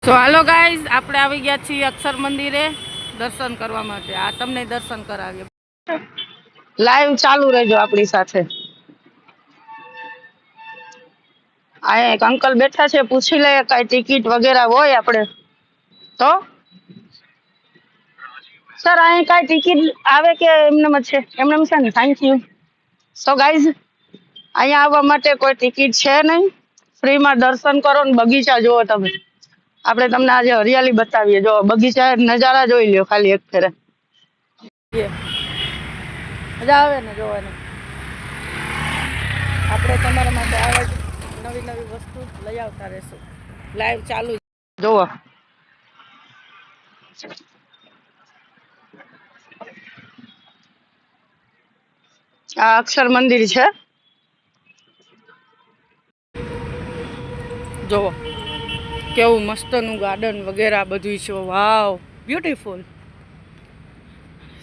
તો hello guys, આપણે આવી ગયા છીએ અક્ષર મંદિરે દર્શન કરવા માટે. આ તમને દર્શન કરાવીએ. લાઈવ ચાલુ રહેજો આપણી સાથે. આ એક અંકલ બેઠા છે, પૂછી લે કઈ ટિકિટ વગેરે હોય આપણે તો. સર અહીં કઈ ટિકિટ આવે કે એમને છે? એમને છે ને. Thank you. સો ગાઈઝ, અહીંયા આવવા માટે કોઈ ટિકિટ છે નહીં, ફ્રીમાં દર્શન કરો ને બગીચા જુઓ તમે. આપણે તમને આજે હરિયાળી બતાવીએ. જો બગીચા નજારા જોઈ લ્યો ખાલી એક ફેરે. મજા આવે ને જોવાની. આપણે તમારા માટે આવે નવી નવી વસ્તુ લઈ આવતા રહેશું. લાઈવ ચાલુ જોવો. આ અક્ષર મંદિર છે. જોવો કેવું મસ્તનું ગાર્ડન વગેરે બધું છે. વાવ, બ્યુટીફુલ.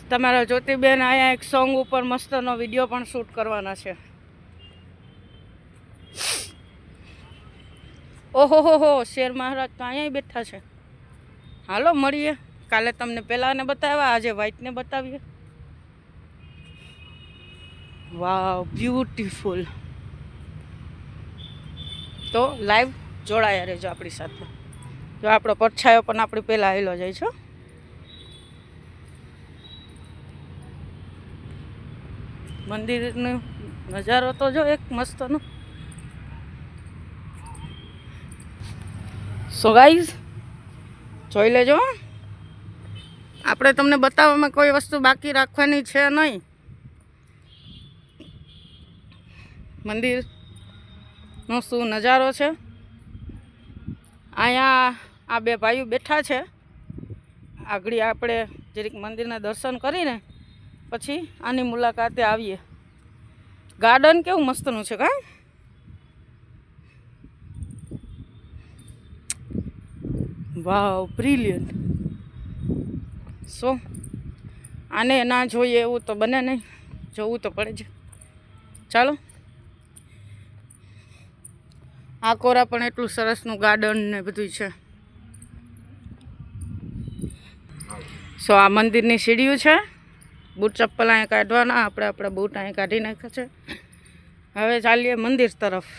તમારા જ્યોતિબેન અહીંયા એક સોંગ ઉપર મસ્તનો વિડીયો પણ શૂટ કરવાના છે. ઓહો હો, શેર મહારાજ તો અહીંયા બેઠા છે. હાલો મળીએ. કાલે તમને પેલાને બતાવ્યા, આજે વ્હાઈટને બતાવીએ. વાવ, બ્યુટીફુલ. તો લાઈવ જોડાયા રહેજો આપણી સાથે. જો આપણો પડછાયો પણ આપણી પહેલાં આવેલો જાય છે. મંદિરનો નજારો તો જો એક મસ્તનો. સો ગાઈઝ, જોઈ લેજો. આપણે તમને બતાવવામાં કોઈ વસ્તુ બાકી રાખવાની છે નહીં. મંદિરનો શું નજારો છે. અહીંયા આ બે ભાઈઓ બેઠા છે. આગળ આપણે જરીક મંદિરના દર્શન કરીને પછી આની મુલાકાતે આવીએ. ગાર્ડન કેવું મસ્તનું છે કા. વાવ, બ્રિલિયન્ટ. સો આને ના જોઈએ એવું તો બને નહીં, જોવું તો પડે છે. ચાલો. આ કોરા પણ એટલું સરસનું ગાર્ડન ને બધું છે. સો આ મંદિરની સીડીઓ છે. બૂટ ચપ્પલ અહીંયા કાઢવાના. આપણે આપણા બૂટ અહીંયા કાઢી નાખ્યા છે. હવે ચાલીએ મંદિર તરફ.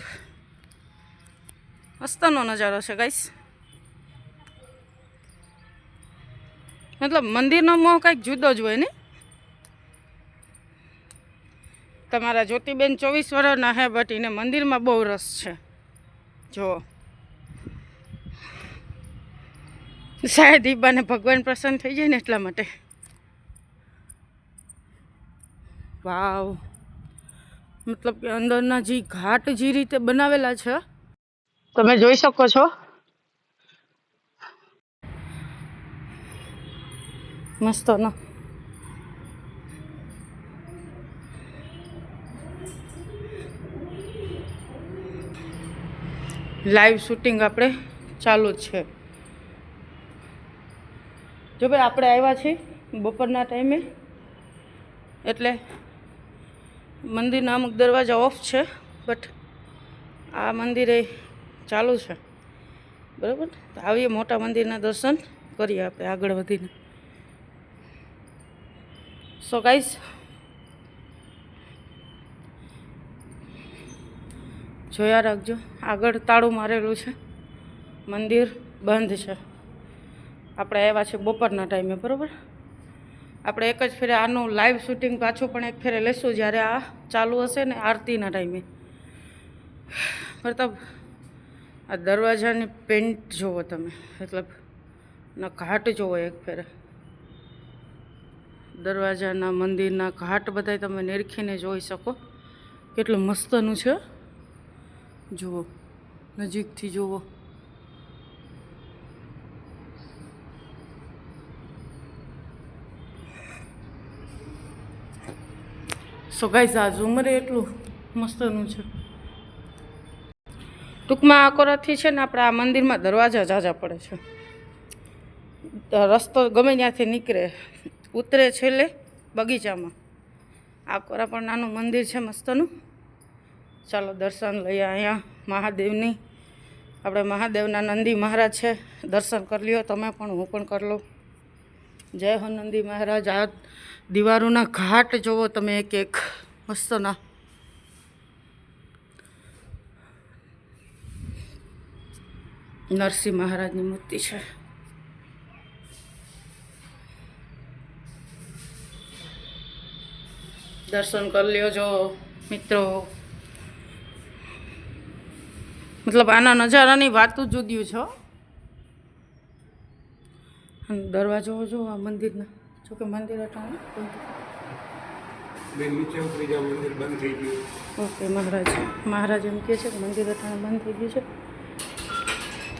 મસ્તનો નજારો છે ગાઈસ. મતલબ મંદિરનો મોહ કંઈક જુદો જ હોય ને. તમારા જ્યોતિબેન 24 વર્ષના હે, બટ એને મંદિરમાં બહુ રસ છે. જો શાયદ ઈબાને ભગવાન પ્રસન્ન થઈ જાય ને એટલા માટે. વાવ, મતલબ કે અંદરના જે ઘાટ જે રીતે બનાવેલા છે તમે જોઈ શકો છો. મસ્ત ન લાઈવ શૂટિંગ આપણે ચાલુ જ છે. જો ભાઈ આપણે આવ્યા છીએ બપોરના ટાઈમે, એટલે મંદિરના અમુક દરવાજા ઓફ છે, બટ આ મંદિરે ચાલુ છે. બરાબર, તો આવીએ મોટા મંદિરના દર્શન કરીએ આપણે આગળ વધીને. સો ગાઈસ, જોયા રાખજો. આગળ તાળું મારેલું છે, મંદિર બંધ છે. આપણે આવ્યા છે બપોરના ટાઈમે. બરાબર, આપણે એક જ ફેરે આનું લાઈવ શૂટિંગ પાછું પણ એક ફેરે લેશું જ્યારે આ ચાલુ હશે ને આરતીના ટાઈમે. મતલબ આ દરવાજાની પેન્ટ જુઓ તમે, મતલબ ના ઘાટ જુઓ એક ફેરે. દરવાજાના મંદિરના ઘાટ બધા તમે નિરખીને જોઈ શકો કેટલું મસ્તનું છે. જુઓ, નજીકથી જુઓ. સો ગાઈસ, આ ઝુમરે એટલું મસ્તનું છે. ટૂંકમાં આ કોરાથી છે ને આપણે આ મંદિરમાં દરવાજા ઝાઝા પડે છે. રસ્તો ગમે ત્યાંથી નીકળે, ઉતરે છેલ્લે બગીચામાં. આ કોરા પણ નાનું મંદિર છે મસ્તનું. ચાલો દર્શન લઈએ અહીંયા મહાદેવની. આપણે મહાદેવના નંદી મહારાજ છે, દર્શન કરી લ્યો તમે પણ, હું પણ કરી લઉં. જય હો નંદી મહારાજ. આ દીવારોના ઘાટ જોવો તમે, એક એક મસ્તના. નરસિંહ મહારાજની મૂર્તિ છે. દર્શન કરી લ્યો જો મિત્રો. મતલબ આના નજારાની વાત જ જુદી છે. દરવાજો જો આ મંદિરના, જોકે મંદિર ઓકે મહારાજ એમ કહે છે કે મંદિર અટાણે બંધ થઈ ગયું છે.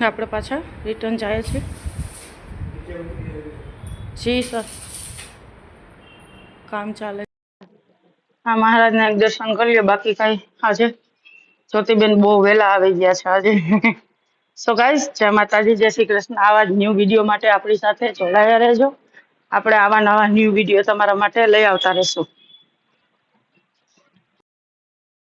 આપણે પાછા રિટર્ન જાય છે. જી સર, કામ ચાલે. હા, મહારાજના એક દર્શન કરી લ્યો. બાકી કાંઈ આજે જ્યોતિબેન બહુ વહેલા આવી ગયા છે આજે. સો ગાઈઝ, જય માતાજી, જય શ્રી કૃષ્ણ. આવા જ ન્યૂ વિડીયો માટે આપણી સાથે જોડાયા રહેજો. આપણે આવા નવા ન્યૂ વિડીયો તમારા માટે લઈ આવતા રહીશું.